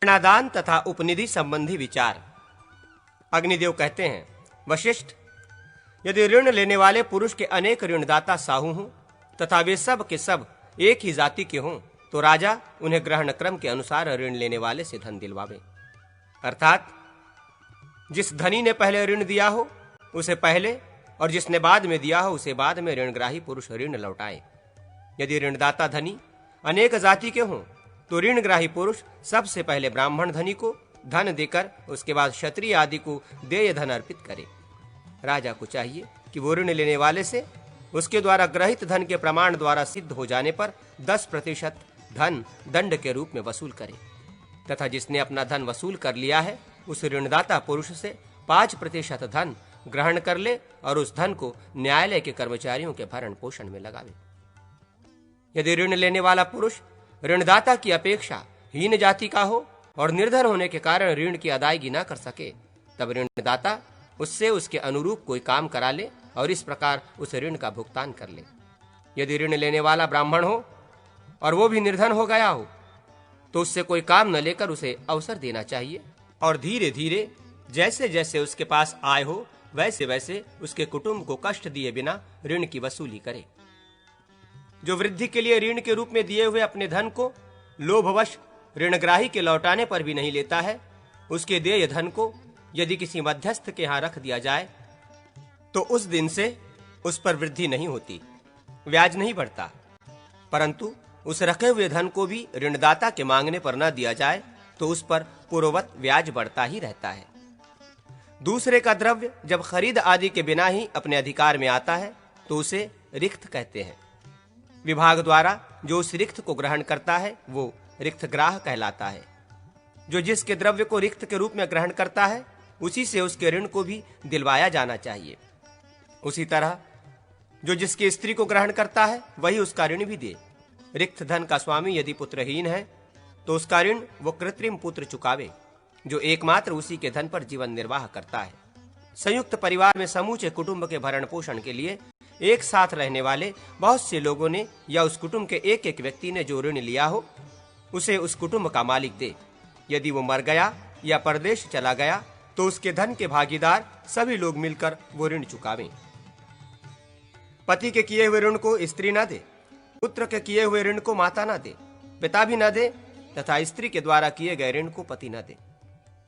दक्षिणादान तथा उपनिधि संबंधी विचार। अग्निदेव कहते हैं, वशिष्ठ, यदि ऋण लेने वाले पुरुष के अनेक ऋणदाता साहू हों तथा वे सब के सब एक ही जाति के हों तो राजा उन्हें ग्रहण क्रम के अनुसार ऋण लेने वाले से धन दिलवावे। अर्थात जिस धनी ने पहले ऋण दिया हो उसे पहले और जिसने बाद में दिया हो उसे बाद में ऋणग्राही पुरुष ऋण लौटाए। यदि ऋणदाता धनी अनेक जाति के हों तो ऋणग्राही पुरुष सबसे पहले ब्राह्मण धनी को धन देकर उसके बाद क्षत्रिय आदि को देय धन अर्पित करे। राजा को चाहिए कि वो ऋण लेने वाले से उसके द्वारा ग्रहित धन के प्रमाण द्वारा सिद्ध हो जाने पर 10% धन दंड के रूप में वसूल करे तथा जिसने अपना धन वसूल कर लिया है उस ऋणदाता पुरुष से 5% धन ग्रहण कर ले और उस धन को न्यायालय के कर्मचारियों के भरण पोषण में लगावे। यदि ऋण लेने वाला पुरुष ऋणदाता की अपेक्षा हीन जाति का हो और निर्धन होने के कारण ऋण की अदायगी न कर सके तब ऋणदाता उससे उसके अनुरूप कोई काम करा ले और इस प्रकार उस ऋण का भुगतान कर ले। यदि ऋण लेने वाला ब्राह्मण हो और वो भी निर्धन हो गया हो तो उससे कोई काम न लेकर उसे अवसर देना चाहिए और धीरे धीरे जैसे जैसे उसके पास आय हो वैसे वैसे उसके कुटुंब को कष्ट दिए बिना ऋण की वसूली करे। जो वृद्धि के लिए ऋण के रूप में दिए हुए अपने धन को लोभवश ऋणग्राही के लौटाने पर भी नहीं लेता है, उसके देय धन को यदि किसी मध्यस्थ के यहाँ रख दिया जाए तो उस दिन से उस पर वृद्धि नहीं होती, ब्याज नहीं बढ़ता, परंतु उस रखे हुए धन को भी ऋणदाता के मांगने पर न दिया जाए तो उस पर पूर्ववत ब्याज बढ़ता ही रहता है। दूसरे का द्रव्य जब खरीद आदि के बिना ही अपने अधिकार में आता है तो उसे रिक्त कहते हैं। विभाग द्वारा जो उस रिक्त को ग्रहण करता है वो रिक्तग्राह कहलाता है। जो जिसके द्रव्य को रिक्त के रूप में ग्रहण करता है उसी से उसके ऋण को भी दिलवाया जाना चाहिए। उसी तरह जो जिसकी स्त्री को ग्रहण करता है वही उसका ऋण भी दे। रिक्त धन का स्वामी यदि पुत्रहीन है तो उसका ऋण वो कृत्रिम पुत्र चुकावे जो एकमात्र उसी के धन पर जीवन निर्वाह करता है। संयुक्त परिवार में समूचे कुटुंब के भरण पोषण के लिए एक साथ रहने वाले बहुत से लोगों ने या उस कुटुंब के एक एक व्यक्ति ने जो ऋण लिया हो उसे उस कुटुंब का मालिक दे। यदि वो मर गया या परदेश चला गया तो उसके धन के भागीदार सभी लोग मिलकर वो ऋण चुकावें। पति के किए हुए ऋण को स्त्री न दे, पुत्र के किए हुए ऋण को माता न दे, पिता भी न दे तथा स्त्री के द्वारा किए गए ऋण को पति न दे।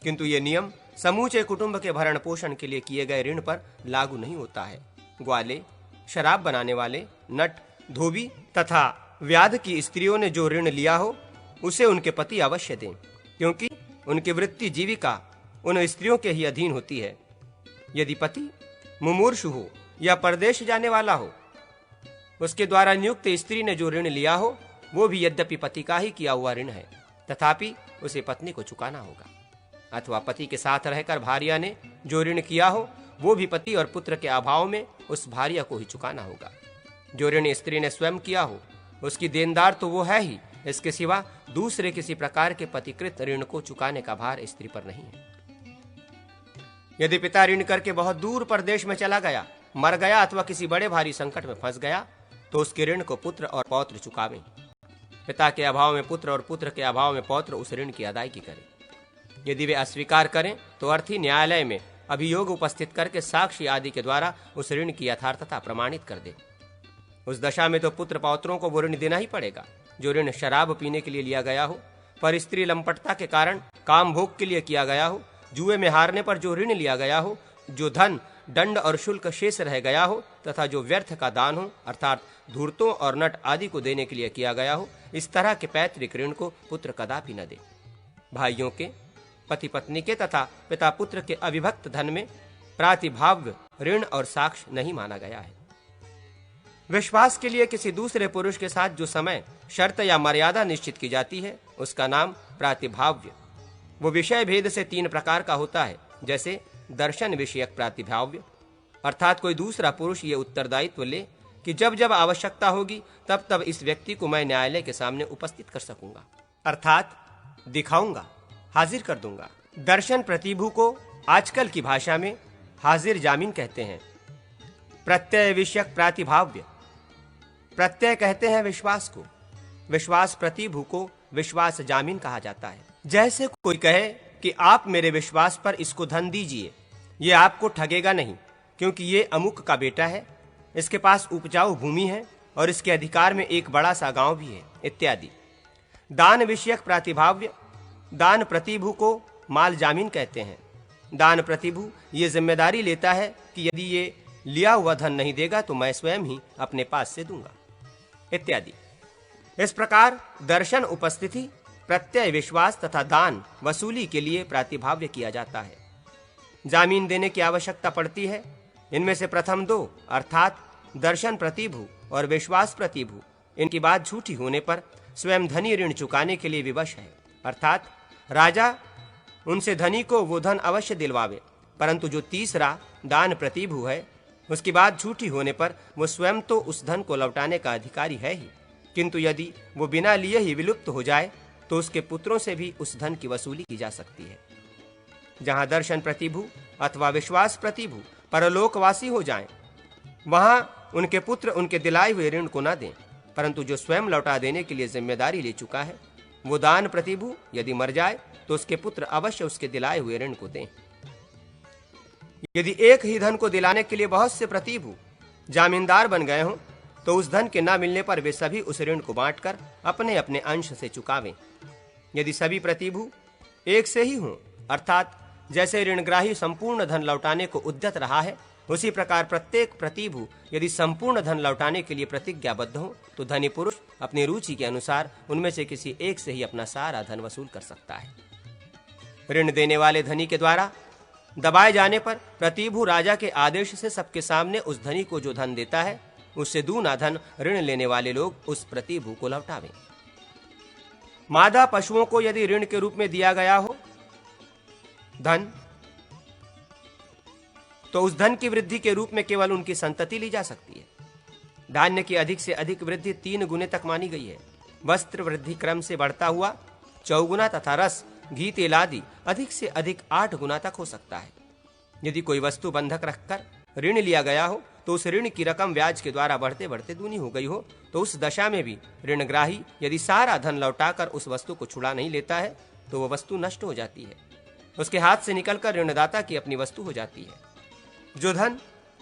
किंतु ये नियम समूचे कुटुंब के भरण पोषण के लिए किए गए ऋण पर लागू नहीं होता है। ग्वाले, शराब बनाने वाले, नट, धोबी तथा व्याध की स्त्रियों ने जो ऋण लिया हो उसे उनके पति अवश्य दें, क्योंकि उनकी वृत्ति जीविका उन स्त्रियों के ही अधीन होती है। यदि पति मुमूर्षु हो या परदेश जाने वाला हो, उसके द्वारा नियुक्त स्त्री ने जो ऋण लिया हो वो भी यद्यपि पति का ही किया हुआ ऋण है तथापि उसे पत्नी को चुकाना होगा। अथवा पति के साथ रहकर भार्या ने जो ऋण किया हो वो भी पति और पुत्र के अभाव में उस भार्या को ही चुकाना होगा। जो ऋण स्त्री ने स्वयं किया हो उसकी देनदार तो वो है ही, इसके सिवा दूसरे किसी प्रकार के पतिकृत ऋण को चुकाने का भार स्त्री पर नहीं है। यदि पिता ऋण करके बहुत दूर परदेश में चला गया, मर गया अथवा किसी बड़े भारी संकट में फंस गया तो उसके ऋण को पुत्र और पौत्र चुकावें। पिता के अभाव में पुत्र और पुत्र के अभाव में पौत्र उस ऋण की अदायगी करें। यदि वे अस्वीकार करें तो अर्थी न्यायालय में अभियोग उपस्थित करके साक्षी आदि के द्वारा उस ऋण की यथार्थता प्रमाणित कर दे। उस दशा में तो पुत्र पौत्रों को वो ऋण देना ही पड़ेगा जो ऋण शराब पीने के लिए लिया गया हो, पर स्त्री लंपटता के कारण काम भोग के लिए किया गया हो, जुए में हारने पर जो ऋण लिया गया हो, जो धन दंड और शुल्क शेष रह गया हो तथा जो व्यर्थ का दान हो अर्थात धूर्तों और नट आदि को देने के लिए किया गया हो, इस तरह के पैतृक ऋण को पुत्र कदापि न दे। भाइयों के, पति पत्नी के तथा पिता पुत्र के अविभक्त धन में प्रातिभाव्य ऋण और साक्ष्य नहीं माना गया है। विश्वास के लिए किसी दूसरे पुरुष के साथ जो समय, शर्त या मर्यादा निश्चित की जाती है उसका नाम प्रातिभाव्य। वो विषय भेद से 3 प्रकार का होता है, जैसे दर्शन विषयक प्रातिभाव्य, अर्थात कोई दूसरा पुरुष ये उत्तरदायित्व ले कि जब जब आवश्यकता होगी तब तब इस व्यक्ति को मैं न्यायालय के सामने उपस्थित कर सकूंगा, अर्थात दिखाऊंगा, हाजिर कर दूंगा। दर्शन प्रतिभू को आजकल की भाषा में हाजिर जामीन कहते हैं। प्रत्यय विषयक प्रातिभाव्य, प्रत्यय कहते हैं विश्वास को, विश्वास प्रतिभू को विश्वास जामीन कहा जाता है। जैसे कोई कहे कि आप मेरे विश्वास पर इसको धन दीजिए, ये आपको ठगेगा नहीं, क्योंकि ये अमुक का बेटा है, इसके पास उपजाऊ भूमि है और इसके अधिकार में एक बड़ा सा गांव भी है, इत्यादि। दान विषयक प्रतिभाव्य दान प्रतिभु को माल जामीन कहते हैं। दान प्रतिभु ये जिम्मेदारी लेता है कि यदि ये लिया हुआ धन नहीं देगा तो मैं स्वयं ही अपने पास से दूंगा, इत्यादि। इस प्रकार दर्शन उपस्थिति, प्रत्यय, विश्वास तथा दान वसूली के लिए प्रतिभाव्य किया जाता है। जामीन देने की आवश्यकता पड़ती है। इनमें से प्रथम दो अर्थात दर्शन प्रतिभु और विश्वास प्रतिभु, इनकी बात झूठी होने पर स्वयं धनी ऋण चुकाने के लिए विवश है, अर्थात राजा उनसे धनी को वो धन अवश्य दिलवावे, परंतु जो तीसरा दान प्रतिभु है उसकी बात झूठी होने पर वो स्वयं तो उस धन को लौटाने का अधिकारी है ही, किंतु यदि वो बिना लिए ही विलुप्त हो जाए तो उसके पुत्रों से भी उस धन की वसूली की जा सकती है। जहां दर्शन प्रतिभु अथवा विश्वास प्रतिभु परलोकवासी हो जाएं, वहां उनके पुत्र उनके दिलाए हुए ऋण को न दें, परंतु जो स्वयं लौटा देने के लिए जिम्मेदारी ले चुका है वो दान प्रतिभु यदि मर जाए तो उसके पुत्र अवश्य उसके दिलाए हुए ऋण को दें। यदि एक ही धन को दिलाने के लिए बहुत से प्रतिभु जामीनदार बन गए हों तो उस धन के न मिलने पर वे सभी उस ऋण को बांटकर अपने अपने अंश से चुकावें। यदि सभी प्रतिभु एक से ही हों, अर्थात जैसे ऋणग्राही संपूर्ण धन लौटाने को उद्यत रहा है, उसी प्रकार प्रत्येक प्रतिभु यदि संपूर्ण धन लौटाने के लिए प्रतिज्ञाबद्ध हो तो धनी पुरुष अपनी रुचि के अनुसार उनमें से किसी एक से ही अपना सारा धन वसूल कर सकता है। ऋण देने वाले धनी के द्वारा दबाए जाने पर प्रतिभु राजा के आदेश से सबके सामने उस धनी को जो धन देता है उससे दूना धन ऋण लेने वाले लोग उस प्रतिभु को लौटावें। मादा पशुओं को यदि ऋण के रूप में दिया गया हो धन, तो उस धन की वृद्धि के रूप में केवल उनकी संतति ली जा सकती है। धान्य की अधिक से अधिक वृद्धि 3 गुने तक मानी गई है। वस्त्र वृद्धि क्रम से बढ़ता हुआ 4 गुना तथा रस, घी, तेल आदि अधिक से अधिक 8 गुना तक हो सकता है। यदि कोई वस्तु बंधक रखकर ऋण लिया गया हो तो उस ऋण की रकम ब्याज के द्वारा बढ़ते बढ़ते दूनी हो गई हो तो उस दशा में भी ऋणग्राही यदि सारा धन लौटाकर उस वस्तु को छुड़ा नहीं लेता है तो वह वस्तु नष्ट हो जाती है, उसके हाथ से निकलकर ऋणदाता की अपनी वस्तु हो जाती है। जो धन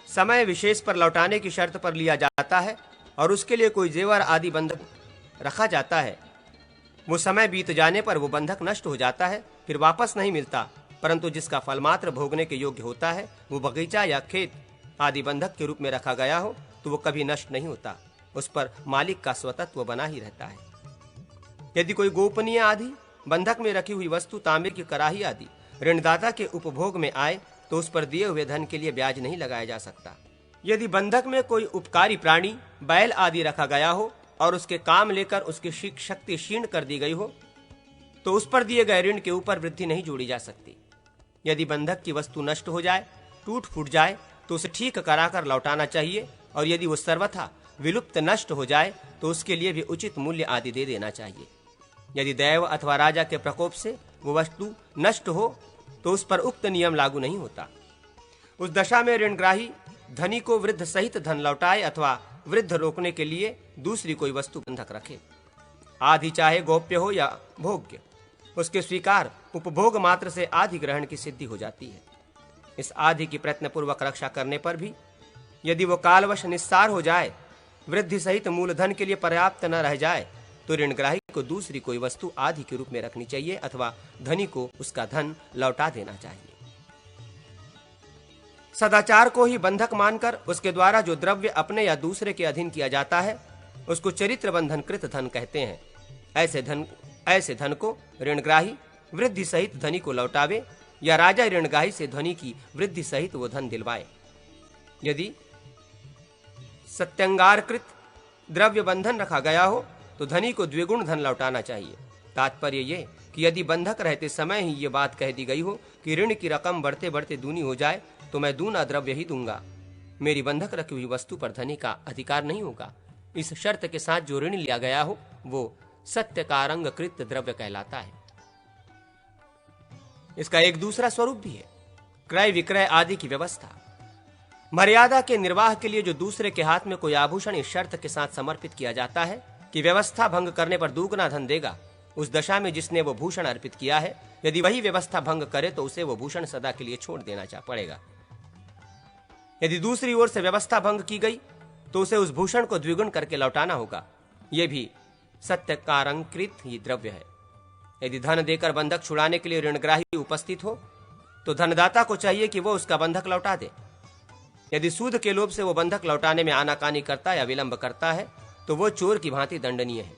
समय विशेष पर लौटाने की शर्त पर लिया जाता है और उसके लिए कोई जेवर आदि बंधक रखा जाता है, वो समय बीत जाने पर वो बंधक नष्ट हो जाता है, फिर वापस नहीं मिलता, परंतु जिसका फल मात्र भोगने के योग्य होता है वो बगीचा या खेत आदि बंधक के रूप में रखा गया हो तो वो कभी नष्ट नहीं होता, उस पर मालिक का स्वतत्व बना ही रहता है। यदि कोई गोपनीय आदि बंधक में रखी हुई वस्तु, तांबे की कराही आदि ऋणदाता के उपभोग में आए तो उस पर दिए हुए धन के लिए ब्याज नहीं लगाया जा सकता। यदि बंधक में कोई उपकारी प्राणी, बैल आदि रखा गया हो और उसके काम लेकर उसकी शक्ति क्षीण कर दी गई हो तो उस पर दिए गए ऋण के ऊपर वृद्धि नहीं जोड़ी जा सकती। यदि बंधक की वस्तु नष्ट हो जाए, टूट फूट जाए तो उसे ठीक कराकर लौटाना चाहिए, और यदि वो सर्वथा विलुप्त नष्ट हो जाए तो उसके लिए भी उचित मूल्य आदि दे देना चाहिए। यदि दैव अथवा राजा के प्रकोप से वो वस्तु नष्ट हो तो उस पर उक्त नियम लागू नहीं होता। उस दशा में ऋणग्राही धनी को वृद्ध सहित धन लौटाए अथवा वृद्ध रोकने के लिए दूसरी कोई वस्तु बंधक रखे। आदि चाहे गोप्य हो या भोग्य, उसके स्वीकार उपभोग मात्र से आदि ग्रहण की सिद्धि हो जाती है। इस आदि की प्रयत्न पूर्वक रक्षा करने पर भी यदि वो कालवश निस्सार हो जाए, वृद्धि सहित मूलधन के लिए पर्याप्त न रह जाए तो ऋणग्राही को दूसरी कोई वस्तु आदि के रूप में रखनी चाहिए अथवा धनी को उसका धन लौटा देना चाहिए। सदाचार को ही बंधक मानकर उसके द्वारा जो द्रव्य अपने या दूसरे के अधीन किया जाता है उसको चरित्र बंधन कृत धन कहते हैं। ऐसे धन को ऋणग्राही वृद्धि सहित धनी को लौटावे या राजा ऋणग्राही से धनी की वृद्धि सहित वो धन दिलवाए। यदि सत्यंगारकृत द्रव्य बंधन रखा गया हो तो धनी को द्विगुण धन लौटाना चाहिए। तात्पर्य ये कि यदि बंधक रहते समय ही ये बात कह दी गई हो कि ऋण की रकम बढ़ते बढ़ते दूनी हो जाए तो मैं दूना द्रव्य ही दूंगा, मेरी बंधक रखी हुई वस्तु पर धनी का अधिकार नहीं होगा, इस शर्त के साथ जो ऋण लिया गया हो वो सत्यकारंगकृत द्रव्य कहलाता है। इसका एक दूसरा स्वरूप भी है, क्रय विक्रय आदि की व्यवस्था। मर्यादा के निर्वाह के लिए जो दूसरे के हाथ में कोई आभूषण इस शर्त के साथ समर्पित किया जाता है कि व्यवस्था भंग करने पर दुगना धन देगा, उस दशा में जिसने वो भूषण अर्पित किया है, यदि वही व्यवस्था भंग करे तो उसे वो भूषण सदा के लिए छोड़ देना पड़ेगा। यदि दूसरी ओर से व्यवस्था भंग की गई तो उसे उस भूषण को द्विगुण करके लौटाना होगा। यह भी सत्यकारंकृत ही द्रव्य है। यदि धन देकर बंधक छुड़ाने के लिए ऋणग्राही उपस्थित हो तो धनदाता को चाहिए कि वो उसका बंधक लौटा दे। यदि सूद के लोभ से वो बंधक लौटाने में आनाकानी करता या विलंब करता है तो वो चोर की भांति दंडनीय है।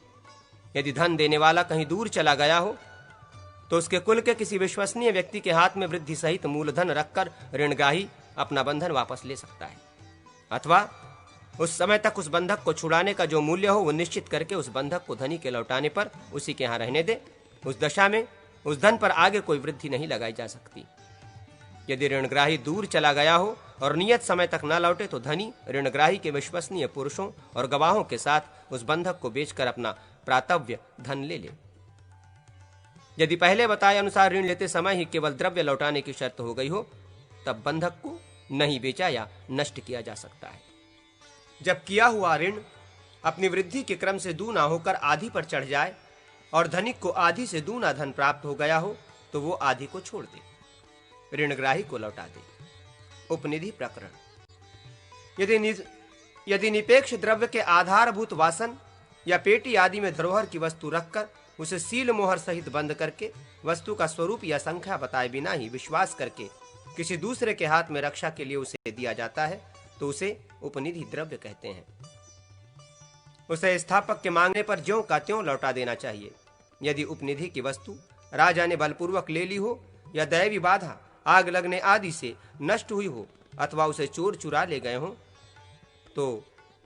यदि धन देने वाला कहीं दूर चला गया हो तो उसके कुल के किसी विश्वसनीय व्यक्ति के हाथ में वृद्धि सहित मूलधन रखकर ऋणग्राही अपना बंधन वापस ले सकता है, अथवा उस समय तक उस बंधक को छुड़ाने का जो मूल्य हो वो निश्चित करके उस बंधक को धनी के लौटाने पर उसी के यहाँ रहने दे। उस दशा में उस धन पर आगे कोई वृद्धि नहीं लगाई जा सकती। यदि ऋणग्राही दूर चला गया हो और नियत समय तक न लौटे तो धनी ऋणग्राही के विश्वसनीय पुरुषों और गवाहों के साथ उस बंधक को बेचकर अपना प्रातव्य धन ले ले। यदि पहले बताए अनुसार ऋण लेते समय ही केवल द्रव्य लौटाने की शर्त हो गई हो तब बंधक को नहीं बेचा या नष्ट किया जा सकता है। जब किया हुआ ऋण अपनी वृद्धि के क्रम से दूना होकर आधी पर चढ़ जाए और धनिक को आधी से दूना धन प्राप्त हो गया हो तो वो आधी को छोड़ दे, ऋणग्राही को लौटा दे। उपनिधि प्रकरण। यदि निपेक्ष द्रव्य के आधारभूत वासन या पेटी आदि में धरोहर की वस्तु रखकर उसे सील मोहर सहित बंद करके वस्तु का स्वरूप या संख्या बताए बिना ही विश्वास करके किसी दूसरे के हाथ में रक्षा के लिए उसे दिया जाता है तो उसे उपनिधि द्रव्य कहते हैं। उसे स्थापक के मांगने पर ज्यों का त्यों लौटा देना चाहिए। यदि उपनिधि की वस्तु राजा ने बलपूर्वक ले ली हो या दैवी बाधा, आग लगने आदि से नष्ट हुई हो अथवा उसे चोर चुरा ले गए हो तो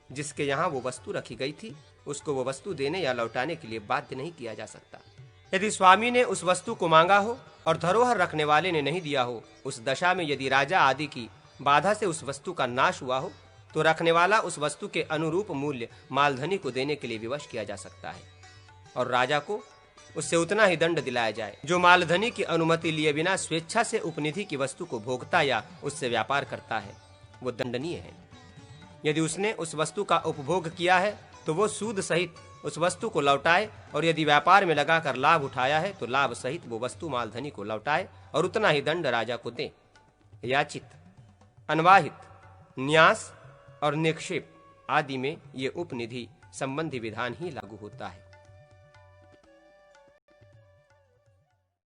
जिसके यहाँ वो वस्तु रखी गई थी उसको वो वस्तु देने या लौटाने के लिए बाध्य नहीं किया जा सकता। यदि स्वामी ने उस वस्तु को मांगा हो और धरोहर रखने वाले ने नहीं दिया हो, उस दशा में यदि राजा आदि की बाधा से उस वस्तु का नाश हुआ हो तो रखने वाला उस वस्तु के अनुरूप मूल्य मालधनी को देने के लिए विवश किया जा सकता है और राजा को उससे उतना ही दंड दिलाया जाए जो मालधनी की अनुमति लिए बिना स्वेच्छा से उपनिधि की वस्तु को भोगता या उससे व्यापार करता है, वो दंडनीय है। यदि उसने उस वस्तु का उपभोग किया है तो वो सूद सहित उस वस्तु को लौटाए और यदि व्यापार में लगाकर लाभ उठाया है तो लाभ सहित वो वस्तु मालधनी को लौटाए और उतना ही दंड राजा को दे। याचित, अनवाहित, न्यास और निक्षेप आदि में ये उपनिधि संबंधी विधान ही लागू होता है।